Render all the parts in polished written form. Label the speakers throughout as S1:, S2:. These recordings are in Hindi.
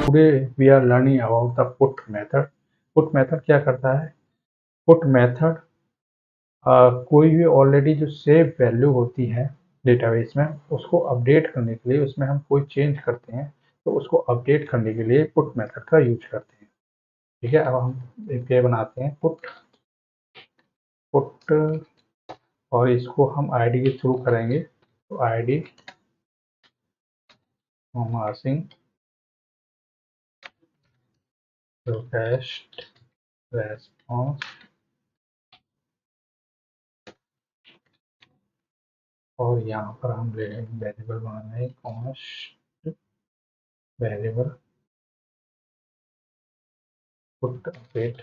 S1: Today we are learning about the put method. Put method क्या करता है? Put method कोई भी ऑलरेडी जो सेव वैल्यू होती है डेटाबेस में, उसको अपडेट करने के लिए, उसमें हम कोई चेंज करते हैं तो उसको अपडेट करने के लिए पुट मेथड का यूज करते हैं। ठीक है, अब हम एपीआई बनाते हैं पुट और इसको हम आईडी के थ्रू करेंगे। तो आईडी आसिंग रिक्वेस्ट रेस्पॉन्स और यहाँ पर हम वेरिएबल बनाना है const variable put update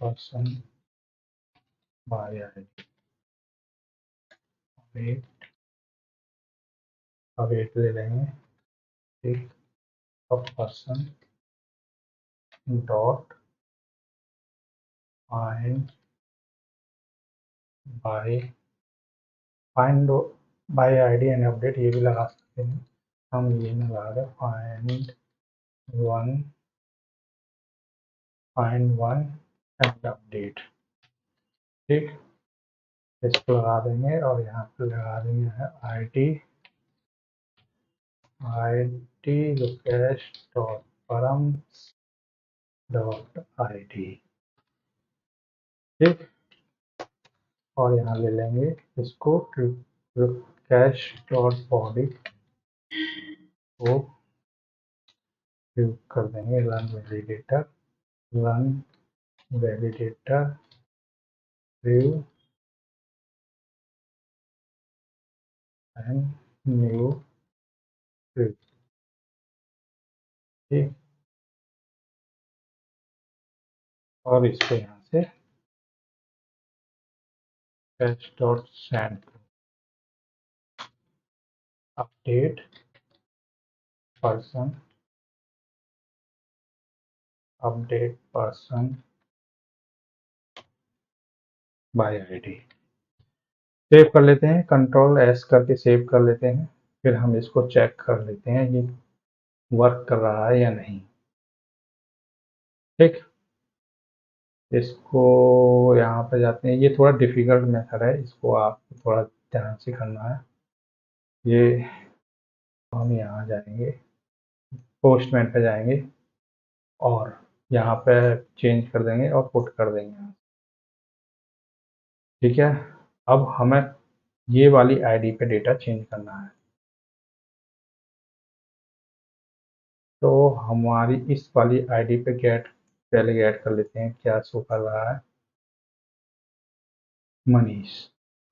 S1: person by ID await ले लेंगे। ठीक, अब person dot find by ID and update, ये भी लगा सकते हैं। हम ये नहीं लगा रहे, फाइंड वन एंड अपडेट। ठीक, इसको लगा देंगे और यहाँ पे लगा देंगे आईडी रिक्वेस्ट डॉट परम डॉट आईडी। ठीक, और यहाँ ले लेंगे इसको रिक्वेस्ट डॉट बॉडी को कर देंगे run validator view and new view। ठीक, और इसको यहाँ से fetch dot send update person by ID. Save कर लेते हैं, कंट्रोल एस करके सेव कर लेते हैं। फिर हम इसको चेक कर लेते हैं ये वर्क कर रहा है या नहीं। ठीक, इसको यहाँ पे जाते हैं। ये थोड़ा डिफिकल्ट मेथड है, इसको आप थोड़ा ध्यान से करना है। ये हम यहाँ जाएंगे, पोस्टमैन पे जाएंगे और यहाँ पे चेंज कर देंगे और पुट कर देंगे। ठीक है, अब हमें ये वाली आईडी पे डेटा चेंज करना है। तो हमारी इस वाली आईडी पे पहले गेट कर लेते हैं। क्या शो कर रहा है? मनीष।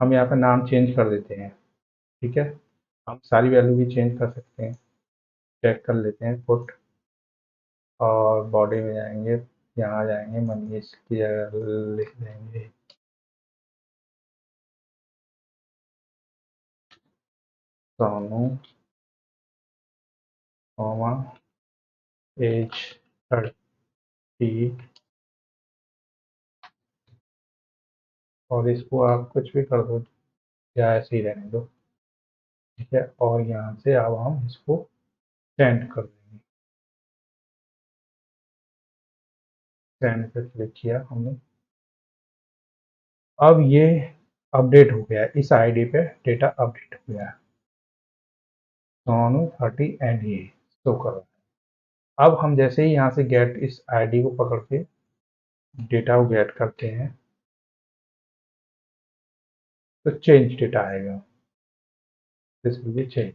S1: हम यहाँ पे नाम चेंज कर देते हैं। ठीक है, हम सारी वैल्यू भी चेंज कर सकते हैं। चेक कर लेते हैं पुट और बॉडी में जाएंगे, यहाँ जाएंगे, मनीष की जगह लिख देंगे सोनू एज 30। और इसको आप कुछ भी कर दो या ऐसे ही रहने दो। ठीक है, और यहाँ से अब हम इसको सेंड कर देंगे। सेंड पे क्लिक किया हमने। अब ये अपडेट हो गया, इस आईडी पे डेटा अपडेट हो गया। सोनू 30 एंड ये शो कर रहा है। अब हम जैसे ही यहाँ से गेट इस आईडी को पकड़ के डेटा को गेट करते हैं तो चेंज डेटा आएगा। This will be change.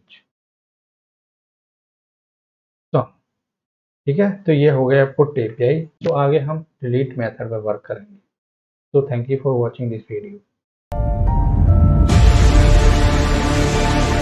S1: तो ठीक है, तो ये हो गया पुट एपीआई। तो आगे हम डिलीट मेथड पर वर्क करेंगे। तो thank you for watching this video.